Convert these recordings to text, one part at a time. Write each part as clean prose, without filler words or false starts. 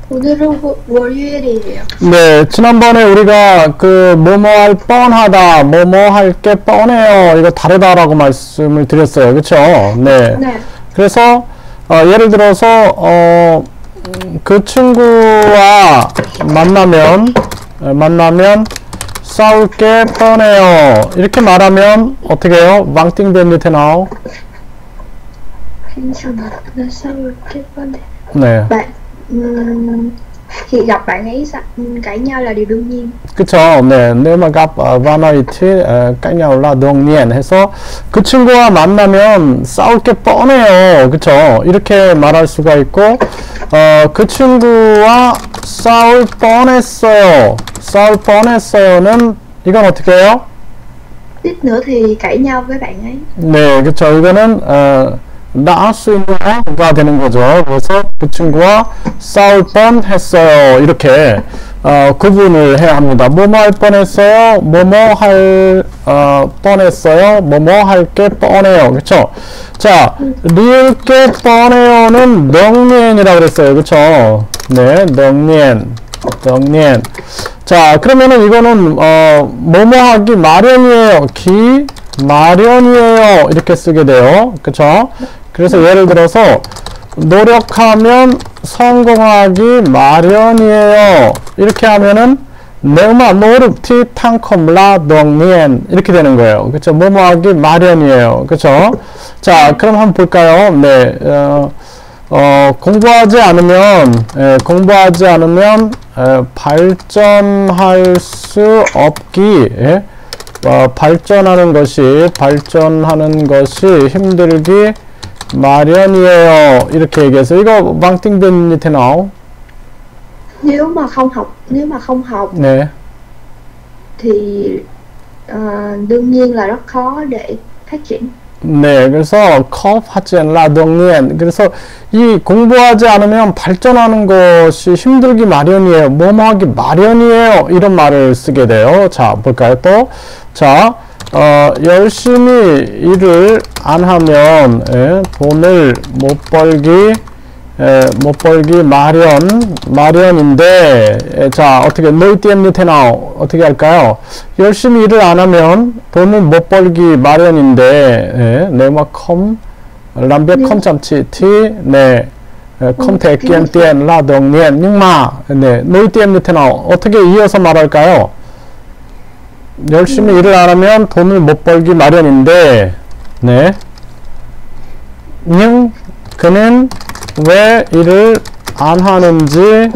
오늘은 월요일이에요. 네, 지난번에 우리가 그 뭐뭐 할 뻔하다, 뭐뭐 할 게 뻔해요. 이거 다르다라고 말씀을 드렸어요. 그쵸? 네. 네. 그래서, 예를 들어서, 그 친구와 만나면 싸울 게 뻔해요. 이렇게 말하면 어떻게 해요? Vắng tiếng Việt như thế nào? Anh Sùng là sao cái vấn đề 네. bạn thì gặp bạn ấy cãi nhau là điều đương nhiên. 그쵸. 네. nếu mà gặp bạn ấy thì cãi nhau là đương nhiên 해서 그 친구와 만나면 싸울 게 뻔해요. 그쵸. 이렇게 말할 수가 있고, 그 친구와 싸울 뻔했어요. 싸울 뻔했어요는 이건 어떻게 해요? Tiếp nữa thì cãi nhau với bạn ấy. 네. 그쵸. 이거는 đã 수인어가 되는 거죠. 그래서 그 친구와 싸울 뻔했어요. 이렇게 구분을 해야 합니다. 뭐뭐 할 뻔했어요. 뭐뭐 할 뻔했어요. 뭐뭐 할 게 뻔해요. 그쵸? 자, 리을 게 뻔해요는 넉니엔이라고 그랬어요. 그쵸? 네, 넉니엔. 자, 그러면은 이거는 뭐뭐 하기 마련이에요. 기 마련이에요. 이렇게 쓰게 돼요. 그쵸? 그래서 예를 들어서 노력하면 성공하기 마련이에요. 이렇게 하면은 내가 노력티 탕컴라 덩니엔 이렇게 되는 거예요. 그쵸? 뭐뭐 하기 마련이에요. 그쵸? 자, 그럼 한번 볼까요? 네. 공부하지 않으면 발전할 수 없기. 예? 발전하는 것이 힘들기 마련이에요. 이렇게 얘기해서 이거 bằng tiếng Việt như thế nào? Nếu mà không học 네. thì đương nhiên là rất khó để phát triển. 네, 그래서 컵하지 않라 덩니엔. 그래서 이 공부하지 않으면 발전하는 것이 힘들기 마련이에요. 뭐뭐 하기 마련이에요. 이런 말을 쓰게 돼요. 자, 볼까요? 또. 자, 열심히 일을 안 하면 돈을 못 벌기 마련인데, 자, 어떻게 너희띠엠니 테나오 어떻게 할까요? 열심히 일을 안 하면 돈을 못 벌기 마련인데, 네마 컴 làm không chăm chỉ thì 네, không thể kiếm tiền là đương nhiên. nhưng mà 네, 너희띠엠니 테나오 어떻게 이어서 말할까요? 열심히 일을 안 하면 돈을 못 벌기 마련인데, 네. nhưng 그는 왜 일을 안 하는지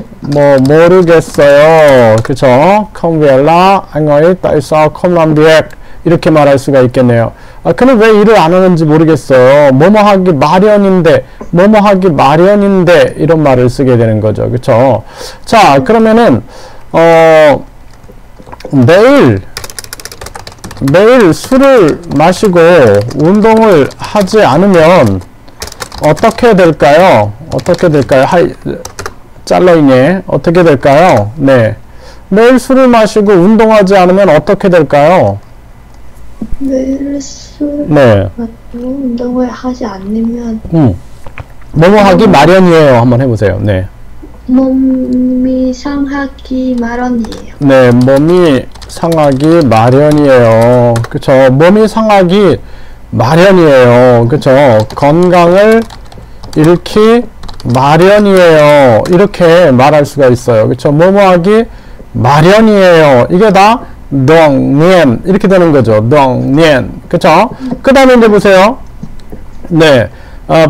모르겠어요. 그쵸? không biết là anh ấy tại sao không làm việc. 이렇게 말할 수가 있겠네요. 그는 왜 일을 안 하는지 모르겠어요. 뭐뭐 하기 마련인데 이런 말을 쓰게 되는 거죠. 그쵸? 자, 그러면은 매일 술을 마시고 운동을 하지 않으면 어떻게 될까요? 잘라이네. 어떻게 될까요? 네. 매일 술을 마시고 운동하지 않으면 어떻게 될까요? 매일 술 네. 운동을 하지 않으면 뭐뭐 하기 마련이에요. 한번 해보세요. 네. 몸이 상하기 마련이에요. 네, 몸이 상하기 마련이에요. 그쵸? 몸이 상하기 마련이에요. 그쵸? 건강을 잃기 마련이에요. 이렇게 말할 수가 있어요. 그쵸? 뭐뭐 하기 마련이에요. 이게 다 덩니엔 이렇게 되는 거죠. 덩니엔. 그쵸? 그 다음에 이제 보세요. 네.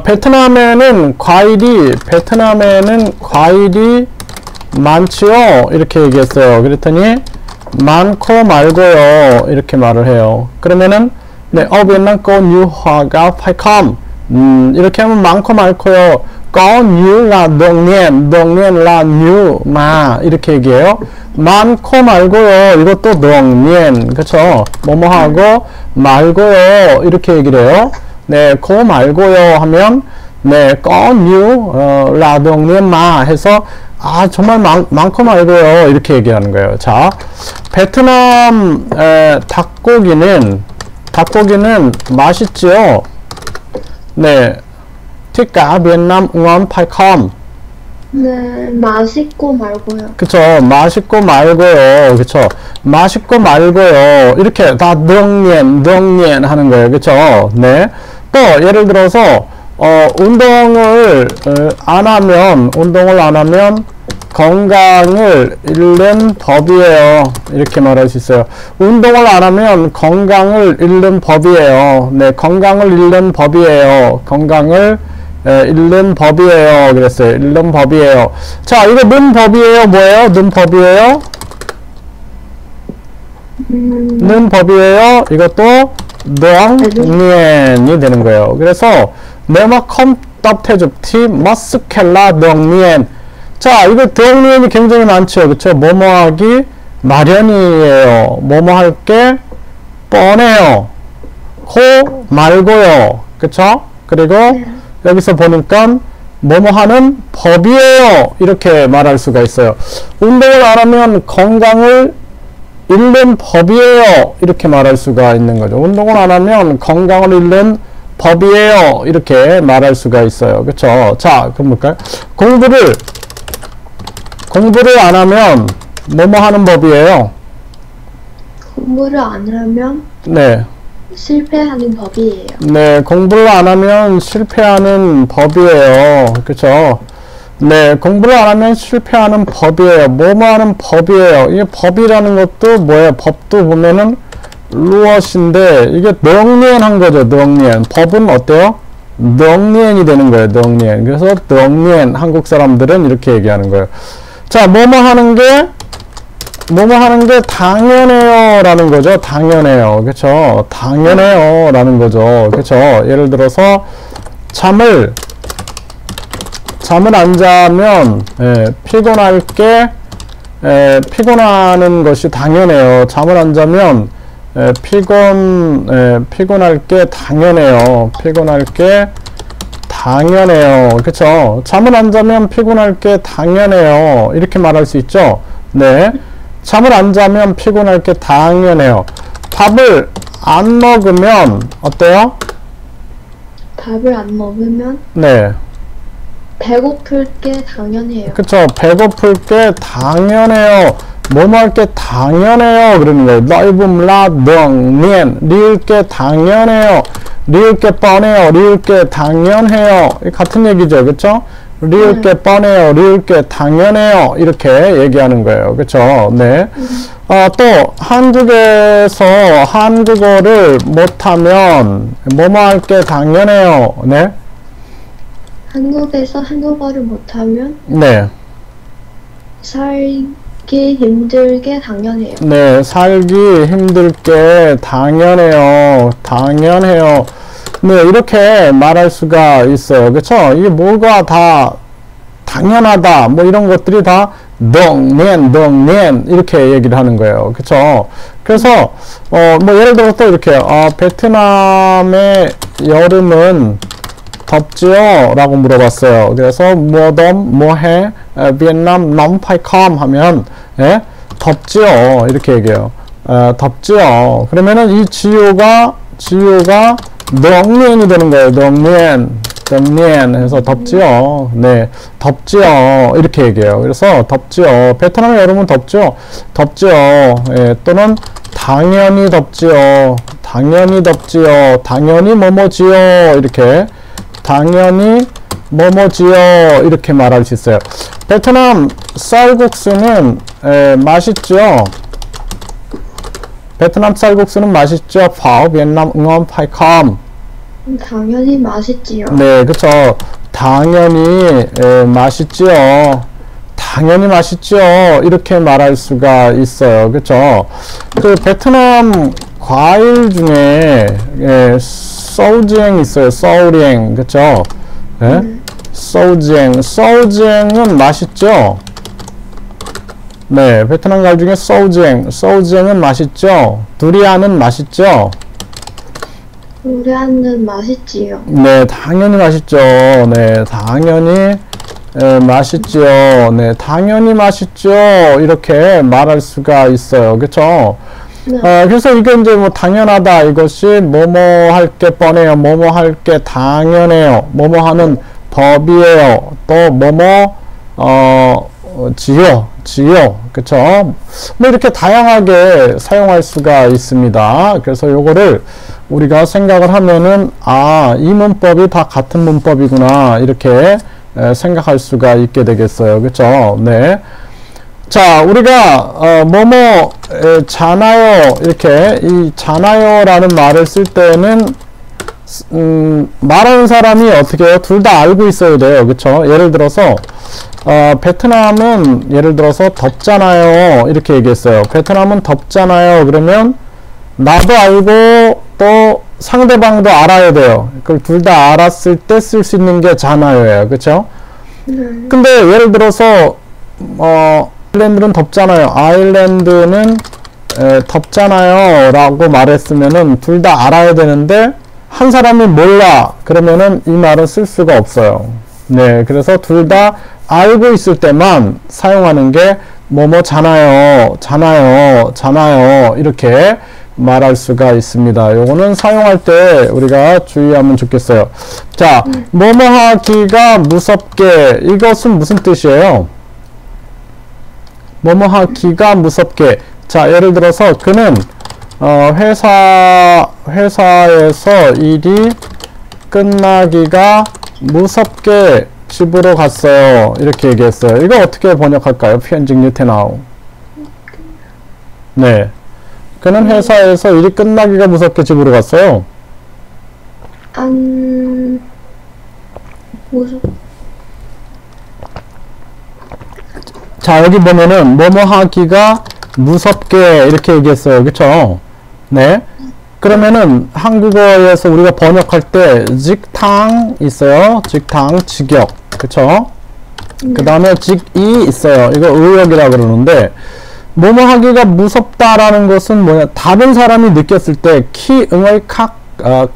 베트남에는 과일이 많지요. 이렇게 얘기했어요. 그랬더니 많고 말고요. 이렇게 말을 해요. 그러면은 네, Việt Nam có nhiều hoa gạo phải không? 이렇게 하면 많고 많고요. có nhiều là đương nhiên là nhiều mà 이렇게 얘기해요. 많고 말고요. 이것도 đương nhiên. 그쵸? 뭐뭐 하고 말고요. 이렇게 얘기를 해요. 네, 고 말고요 하면 네, có nhiều là đương nhiên mà 해서 정말 많고 말고요. 이렇게 얘기하는 거예요. 자, 베트남 닭고기는 맛있지요. 네, tất cả Việt Nam ngon phải không? 네, 맛있고 말고요. 그쵸. 맛있고 말고요. 그쵸. 맛있고 말고요. 이렇게 다 덩니엔 하는 거예요. 그쵸. 네. 또, 예를 들어서, 운동을 안 하면 건강을 잃는 법이에요. 이렇게 말할 수 있어요. 운동을 안 하면 건강을 잃는 법이에요. 네, 건강을 잃는 법이에요. 건강을 잃는 법이에요. 그랬어요. 잃는 법이에요. 자, 이거 는 법이에요. 뭐예요? 는 법이에요? 는 법이에요. 이것도 덩니엔이 되는 거예요. 그래서 네마 컴답해줍티 머스켈라 덩니엔. 자, 이거 덩니엔이 굉장히 많죠. 그쵸? 뭐뭐 하기 마련이에요. 뭐뭐 할 게 뻔해요. 호 말고요. 그쵸? 그리고 여기서 보니까 뭐뭐 하는 법이에요. 이렇게 말할 수가 있어요. 운동을 안 하면 건강을 잃는 법이에요. 이렇게 말할 수가 있는 거죠. 운동을 안 하면 건강을 잃는 법이에요. 이렇게 말할 수가 있어요. 그쵸? 자, 그럼 볼까요? 공부를 안 하면 뭐뭐 하는 법이에요. 공부를 안 하면 네. 실패하는 법이에요. 네, 공부를 안 하면 실패하는 법이에요. 그쵸? 네, 공부를 안 하면 실패하는 법이에요. 뭐뭐 하는 법이에요. 이게 법이라는 것도 뭐예요? 법도 보면은 루엇인데 이게 덩니엔 한 거죠. 덩니엔. 법은 어때요? 덩니엔이 되는 거예요. 덩니엔. 그래서 덩니엔 한국 사람들은 이렇게 얘기하는 거예요. 자, 뭐뭐 하는 게 당연해요 라는 거죠. 당연해요. 그쵸? 당연해요 라는 거죠. 그쵸? 예를 들어서 잠을 안 자면 피곤하는 것이 당연해요. 잠을 안 자면 피곤할 게 당연해요. 피곤할 게 당연해요. 그쵸? 잠을 안 자면 피곤할 게 당연해요. 이렇게 말할 수 있죠? 네. 잠을 안 자면 피곤할 게 당연해요. 밥을 안 먹으면 어때요? 밥을 안 먹으면 네. 배고플 게 당연해요. 그쵸. 배고플 게 당연해요. 뭐뭐 할 게 당연해요. 그러는 거예요. 넓음, 라, 덩, 닌. 리을 게 당연해요. 리을 게 뻔해요. 리을 게 당연해요. 같은 얘기죠. 그쵸? 리을 게 뻔해요. 리을 게 당연해요. 이렇게 얘기하는 거예요. 그쵸? 네. 또, 한국에서 한국어를 못하면 뭐뭐 할 게 당연해요. 네. 한국에서 한국어를 못하면 네. 살기 힘들게 당연해요. 네, 살기 힘들게 당연해요. 당연해요. 네, 이렇게 말할 수가 있어요. 그쵸? 이게 뭐가 다 당연하다. 뭐 이런 것들이 다 덩니엔 이렇게 얘기를 하는 거예요. 그쵸? 그래서 뭐 예를 들어서 또 이렇게 베트남의 여름은 덥지요? 라고 물어봤어요. 그래서 뭐해? 베트남 넘파이컴 하면 덥지요? 이렇게 얘기해요. 덥지요? 그러면은 이 지요가 덩니엔이 되는 거예요. 덩니엔 해서 덥지요? 네, 덥지요? 이렇게 얘기해요. 그래서 덥지요? 베트남의 여름은 덥죠? 덥지요? 또는 당연히 덥지요? 당연히 덥지요? 당연히 뭐뭐지요? 이렇게 당연히 뭐뭐지요? 이렇게 말할 수 있어요. 베트남 쌀국수는 맛있죠? 베트남 쌀국수는 맛있죠? 파오 베트남 응원 파이컴. 당연히 맛있지요. 네, 그쵸. 당연히 맛있지요. 당연히 맛있지요. 이렇게 말할 수가 있어요. 그쵸. 그 베트남 과일 중에 소우지앵 있어요. 소우리앵. 그쵸. 소우지앵은 맛있죠. 네, 베트남 과일 중에 소우지앵은 맛있죠. 두리안은 맛있죠. 두리안은 맛있지요. 네, 당연히 맛있죠. 네, 당연히 맛있죠. 네, 당연히 맛있죠. 이렇게 말할 수가 있어요. 그쵸? 네. 그래서 이게 이제 뭐 당연하다. 이것이 뭐뭐 할 게 뻔해요. 뭐뭐 할 게 당연해요. 뭐뭐 하는 법이에요. 또 뭐뭐 지요. 그쵸? 뭐 이렇게 다양하게 사용할 수가 있습니다. 그래서 요거를 우리가 생각을 하면은, 아, 이 문법이 다 같은 문법이구나. 이렇게 생각할 수가 있게 되겠어요. 그쵸? 네. 자, 우리가, 잖아요. 이렇게, 이 잖아요라는 말을 쓸 때는, 말하는 사람이 어떻게 해요? 둘 다 알고 있어야 돼요. 그쵸? 예를 들어서, 베트남은 예를 들어서 덥잖아요. 이렇게 얘기했어요. 베트남은 덥잖아요. 그러면 나도 알고 또 상대방도 알아야 돼요. 그걸 둘 다 알았을 때 쓸 수 있는 게 잖아요예요. 그쵸? 근데 예를 들어서 아일랜드는 덥잖아요. 아일랜드는 덥잖아요 라고 말했으면은 둘 다 알아야 되는데 한 사람이 몰라. 그러면은 이 말은 쓸 수가 없어요. 네, 그래서 둘 다 알고 있을 때만 사용하는 게 뭐뭐잖아요, 잖아요 이렇게 말할 수가 있습니다. 요거는 사용할 때 우리가 주의하면 좋겠어요. 자, 뭐뭐하기가 무섭게, 이것은 무슨 뜻이에요? 뭐뭐하기가 무섭게. 자, 예를 들어서 그는 회사에서 일이 끝나기가 무섭게 집으로 갔어요. 이렇게 얘기했어요. 이거 어떻게 번역할까요? 편집 유태나오. 네. 그는 회사에서 일이 끝나기가 무섭게 집으로 갔어요. 무섭. 자, 여기 보면은 뭐뭐 하기가 무섭게 이렇게 얘기했어요. 그쵸? 네. 그러면은 한국어에서 우리가 번역할 때 직탕 있어요. 직탕, 직역. 그쵸? 그 다음에 직이 있어요. 이거 의역이라 그러는데 뭐뭐 하기가 무섭다라는 것은 뭐냐? 다른 사람이 느꼈을 때 키, 응의 칵,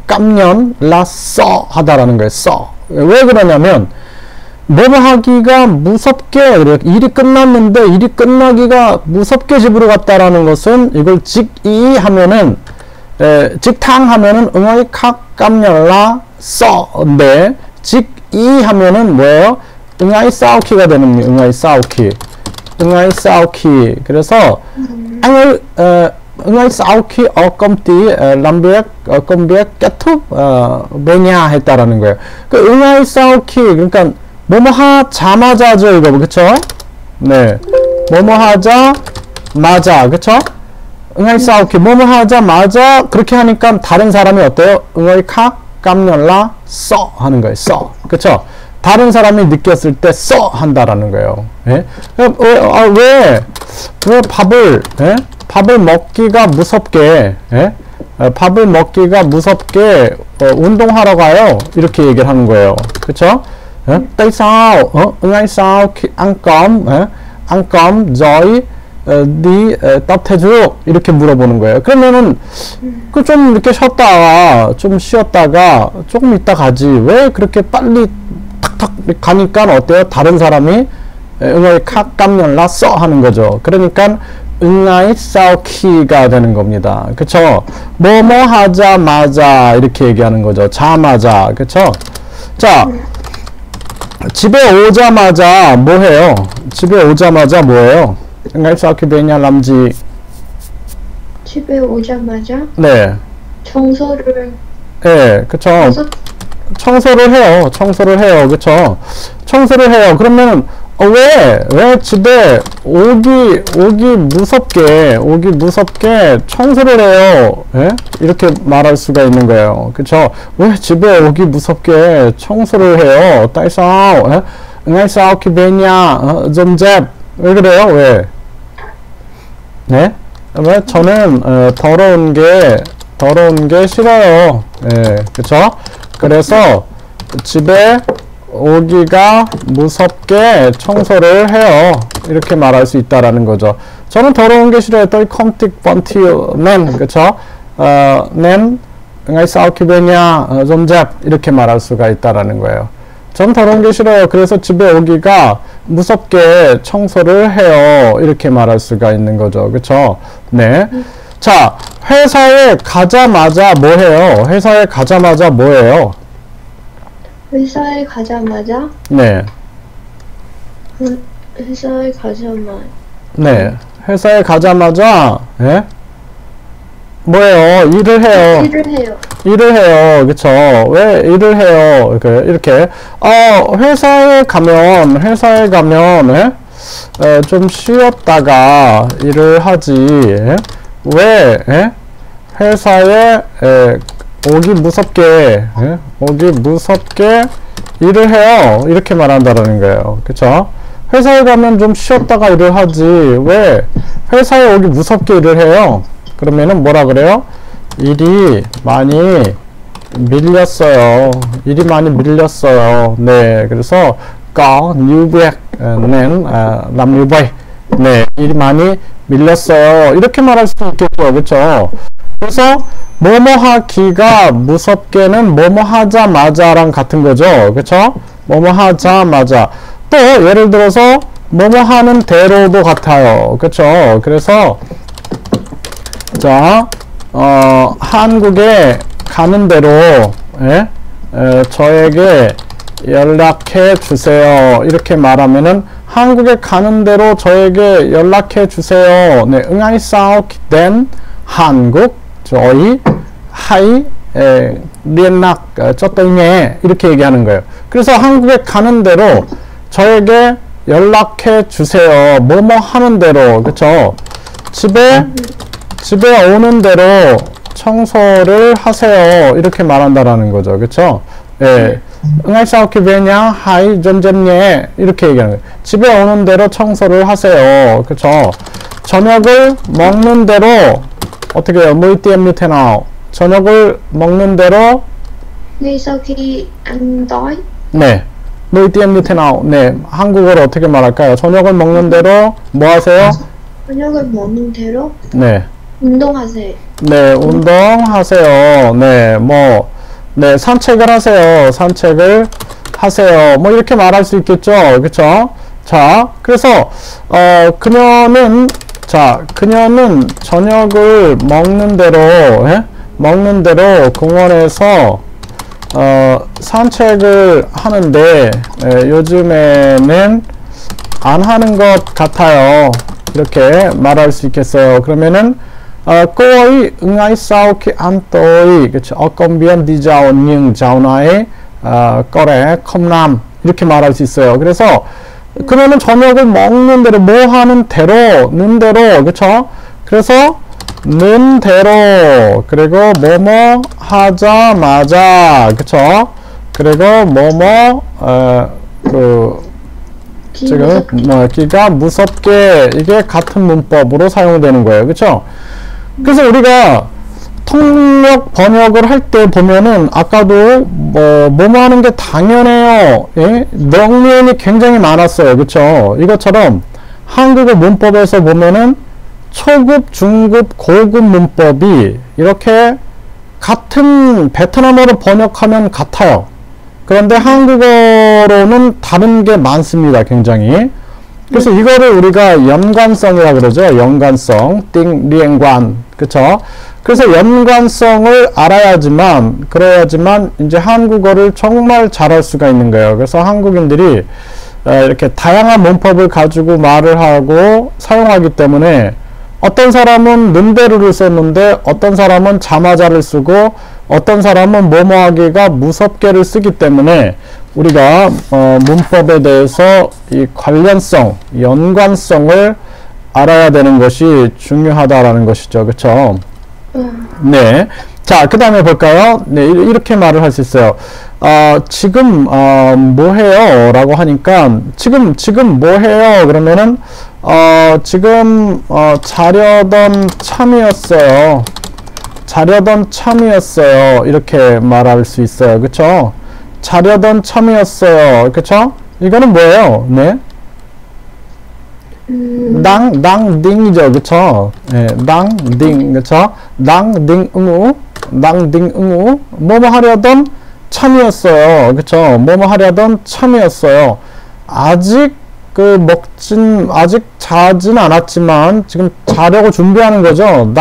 깜년, 라, 써 하다라는 거예요. 써. 왜 그러냐면 뭐뭐 하기가 무섭게, 일이 끝났는데 일이 끝나기가 무섭게 집으로 갔다라는 것은 이걸 직이 하면은 직탕 하면은 응의 칵, 깜년, 라, 써인데 직이 하면은 뭐예요? 응아이 싸우키가 되는 거예요. 응아이 싸우키. 응아이 싸우키. 그래서 응아이 싸우키 어껌띠 람비액 어껌비액 깨툭 매냐 했다라는 거예요. 그 응아이 싸우키 그러니까 뭐뭐 하자마자죠 이거 그쵸? 네. 뭐뭐 하자 맞아 그쵸? 응아이 싸우키 뭐뭐 하자마자 그렇게 하니까 다른 사람이 어때요? 응아이 카 깜열라 써 하는 거예요. 써 그쵸? 다른 사람이 느꼈을 때 써 한다라는 거예요. 예? 왜 밥을 먹기가 무섭게, 예? 밥을 먹기가 무섭게, 운동하러 가요? 이렇게 얘기를 하는 거예요. 그쵸? Tại sao, ngay sao ăn cơm, ăn cơm rồi đi tập thể dục 이렇게 물어보는 거예요. 그러면은 그 좀 이렇게 쉬었다가 좀 쉬었다가 조금 있다 가지 왜 그렇게 빨리 탁탁 가니까 어때요? 다른 사람이 응아이 칵 깜열라 써 하는 거죠. 그러니까 응아이 싸우키가 되는 겁니다. 그쵸? 뭐뭐 하자마자 이렇게 얘기하는 거죠. 자마자 그쵸? 자 집에 오자마자 뭐 해요? 집에 오자마자 뭐예요? 응아이 싸우키 베냐 람지 집에 오자마자 네 청소를 네 그쵸 청소를 해요. 그쵸? 청소를 해요. 그러면, 왜 집에 오기 무섭게 청소를 해요? 예? 이렇게 말할 수가 있는 거예요. 그쵸? 왜 집에 오기 무섭게 청소를 해요? Tại sao? Ngay sao khi về nhà dọn dẹp? 왜 그래요? 왜? 네? 왜? 저는, 더러운 게 싫어요. 예, 그쵸? 그래서 집에 오기가 무섭게 청소를 해요. 이렇게 말할 수 있다라는 거죠. 저는 더러운 게 싫어요. tôi không thích bẩn thỉu nên 그쵸? nên ngay sau khi về nhà dọn dẹp 이렇게 말할 수가 있다라는 거예요. 저는 더러운 게 싫어요. 그래서 집에 오기가 무섭게 청소를 해요. 이렇게 말할 수가 있는 거죠. 그쵸? 네. 자, 회사에 가자마자 뭐 해요? 회사에 가자마자 뭐예요? 회사에 가자마자 네. 회사에 가자마자 네, 회사에 가자마자, 예? 뭐예요? 일을 해요. 일을 해요. 일을 해요. 그쵸? 왜 일을 해요? 이렇게. 회사에 가면, 예? 좀 쉬었다가 일을 하지. 예? 왜, 예? 회사에, 오기 무섭게, 예? 오기 무섭게 일을 해요. 이렇게 말한다라는 거예요. 그쵸? 회사에 가면 좀 쉬었다가 일을 하지. 왜? 회사에 오기 무섭게 일을 해요. 그러면은 뭐라 그래요? 일이 많이 밀렸어요. 일이 많이 밀렸어요. 네, 그래서 có nhiều việc nên làm như vậy. 네, 일이 많이 밀렸어요. 이렇게 말할 수 있겠죠, 그렇죠? 그래서 뭐뭐 하기가 무섭게는 뭐뭐 하자마자랑 같은 거죠, 그렇죠? 뭐뭐 하자마자. 또 예를 들어서 뭐뭐 하는 대로도 같아요, 그렇죠? 그래서 자, 한국에 가는 대로, 예? 저에게 연락해 주세요. 이렇게 말하면은, 한국에 가는 대로 저에게 연락해 주세요. 네, 응아이 sao đến 한국, 저희, hãy, liên lạc cho tôi nhé. 이렇게 얘기하는 거예요. 그래서 한국에 가는 대로 저에게 연락해 주세요. 뭐뭐 하는 대로, 그쵸? 집에 오는 대로 청소를 하세요. 이렇게 말한다라는 거죠. 그쵸? 예. 응아이 sao khi về nhà hãy dọn dẹp nhé. 이렇게 얘기하는 거예요. 집에 오는 대로 청소를 하세요. 그쵸? 저녁을 먹는 대로 어떻게 해요? Buổi tiệm như thế nào? 저녁을 먹는 대로 ngay sau khi ăn tối. 네. Buổi tiệm như thế nào? 네. 한국어로 어떻게 말할까요? 저녁을 먹는 대로 뭐 하세요? 저녁을 먹는 대로 네. 운동하세요. 네, 운동하세요. 네, 뭐, 네, 산책을 하세요. 산책을 하세요. 뭐, 이렇게 말할 수 있겠죠. 그쵸? 자, 그래서, 그녀는 저녁을 먹는 대로, 예? 먹는 대로 공원에서, 산책을 하는데, 요즘에는 안 하는 것 같아요. 이렇게 말할 수 있겠어요. 그러면은, cô ấy ngay sau khi ăn tối ở công viên đi dạo nhưng dạo này có lẽ không làm. 이렇게 말할 수 있어요. 그래서 그러면 저녁을 먹는 대로 뭐 하는 대로 는 대로 그쵸? 그래서 는 대로 그리고 뭐뭐 하자마자 그쵸? 그리고 뭐뭐 지금 뭐 기가 무섭게 이게 같은 문법으로 사용되는 거예요. 그쵸? 그래서 우리가 통역 번역을 할 때 보면은 아까도 뭐뭐 하는 게 당연해요. 예? 명령이 굉장히 많았어요. 그쵸? 이것처럼 한국어 문법에서 보면은 초급, 중급, 고급 문법이 이렇게 같은 베트남어로 번역하면 같아요. 그런데 한국어로는 다른 게 많습니다. 굉장히. 그래서 이거를 우리가 연관성이라고 그러죠. 연관성, 띵리엔관, 그쵸? 그래서 연관성을 그래야지만 이제 한국어를 정말 잘할 수가 있는 거예요. 그래서 한국인들이 이렇게 다양한 문법을 가지고 말을 하고 사용하기 때문에 어떤 사람은 는대로를 썼는데 어떤 사람은 자마자를 쓰고 어떤 사람은 뭐뭐하기가 무섭게를 쓰기 때문에 우리가 문법에 대해서 이 관련성, 연관성을 알아야 되는 것이 중요하다라는 것이죠. 그쵸? 네. 자, 그 다음에 볼까요? 네, 이렇게 말을 할 수 있어요. 지금, 뭐 해요? 라고 하니까, 지금 뭐 해요? 그러면은, 지금, 자려던 참이었어요. 자려던 참이었어요. 이렇게 말할 수 있어요. 그쵸? 자려던 참이었어요. 그쵸? 이거는 뭐예요? 네. 딩이죠. 그쵸? 네, 딩. 그쵸? 딩, 뭐뭐 하려던 참이었어요. 그쵸? 뭐뭐 하려던 참이었어요. 아직 아직 자진 않았지만, 지금 자려고 준비하는 거죠.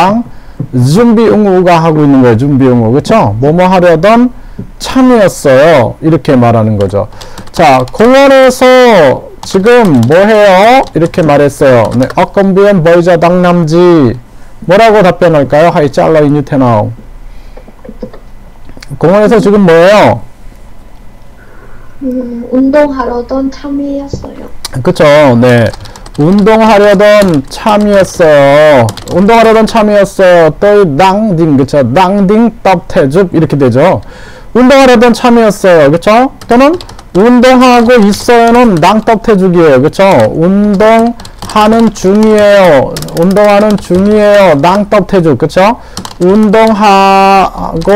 준비 응우가 하고 있는 거예요. 준비 응우. 그쵸? 뭐뭐 하려던 참이었어요. 이렇게 말하는 거죠. 자, 공원에서 지금 뭐 해요? 이렇게 말했어요. 네, 어떤 비엔 보이자 당남지. 뭐라고 답변할까요? 하이 잘라 이뉴테나우. 공원에서 지금 뭐예요? 운동하려던 참이었어요. 그쵸, 네. 운동하려던 참이었어요. 운동하려던 참이었어요. 또 낭딩, 그쵸? 낭딩 떡태줍 이렇게 되죠. 운동하려던 참이었어요. 그쵸? 또는 운동하고 있어요는 낭떡태죽이에요. 그쵸? 운동하는 중이에요. 운동하는 중이에요. 낭떡태죽. 그쵸? 운동하고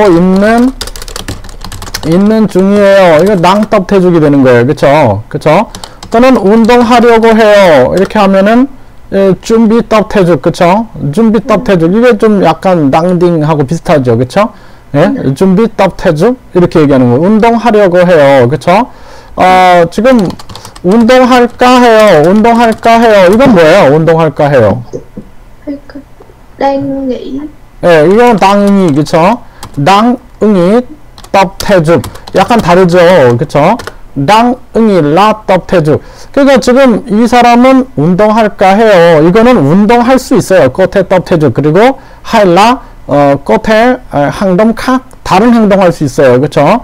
있는 중이에요. 이거 낭떡태죽이 되는 거예요. 그쵸? 그쵸? 또는 운동하려고 해요. 이렇게 하면은 준비 떡태죽. 그쵸? 준비 떡태죽. 이게 좀 약간 낭딩하고 비슷하죠. 그쵸? 예? 준비 떡태죽 이렇게 얘기하는 거예요. 운동하려고 해요. 그쵸? 지금 운동할까 해요. 운동할까 해요. 이건 뭐예요? 운동할까 해요. đang nghĩ. 예, 이건 당응이, 그쵸? 당응이 떡태죽. 약간 다르죠? 그쵸? 당응이 라 떡태죽. 그러니까 지금 이 사람은 운동할까 해요. 이거는 운동할 수 있어요. 끝에 떡태죽. 그리고 할라, 끝에 행동, 다른 행동할 수 있어요. 그쵸?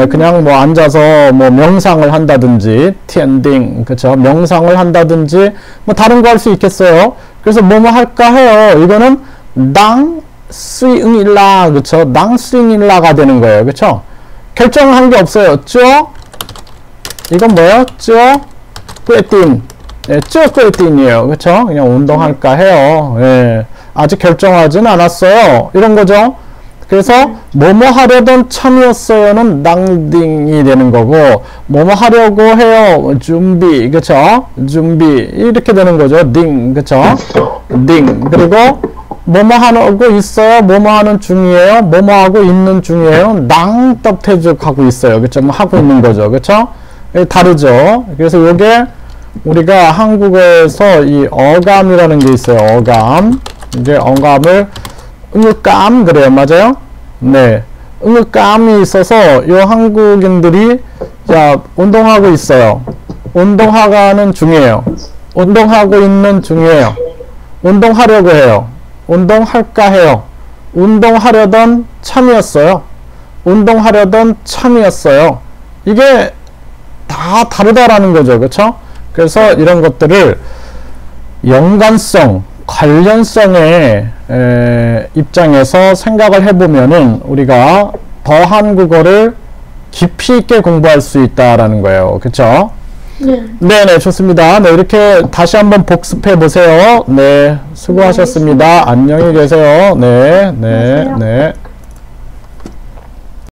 그냥 뭐 앉아서 뭐 명상을 한다든지, 텐딩, 그쵸? 명상을 한다든지, 뭐 다른 거 할 수 있겠어요. 그래서 뭐뭐 할까 해요. 이거는 당, 스윙일라, 그쵸? 당, 스윙일라가 되는 거예요. 그쵸? 결정한 게 없어요. 쭈? 이건 뭐예요? 쭈? 꿰띵. 예, 쭈 꿰띵이에요. 그쵸? 그냥 운동할까 해요. 예. 아직 결정하진 않았어요. 이런 거죠. 그래서 뭐뭐 하려던 참이었어요는 낭딩이 되는 거고, 뭐뭐 하려고 해요. 준비, 그쵸? 준비 이렇게 되는 거죠. 딩, 그쵸? 딩. 그리고 뭐뭐 하고 있어요. 뭐뭐 하는 중이에요. 뭐뭐 하고 있는 중이에요. 낭떡태죽 하고 있어요. 그쵸? 뭐 하고 있는 거죠. 그쵸? 다르죠. 그래서 요게 우리가 한국어에서 이 어감이라는 게 있어요. 어감. 이제 어감을 응읍감 그래요. 맞아요? 네. 응읍감이 있어서 요 한국인들이 자, 운동하고 있어요. 운동하는 중이에요. 운동하고 있는 중이에요. 운동하려고 해요. 운동할까 해요. 운동하려던 참이었어요. 운동하려던 참이었어요. 이게 다 다르다라는 거죠. 그쵸? 그래서 이런 것들을 연관성, 관련성의 입장에서 생각을 해보면은 우리가 더 한국어를 깊이 있게 공부할 수 있다라는 거예요. 그쵸? 네. 네네, 좋습니다. 네, 이렇게 다시 한번 복습해 보세요. 네, 수고하셨습니다. 안녕히 계세요. 네, 네, 네.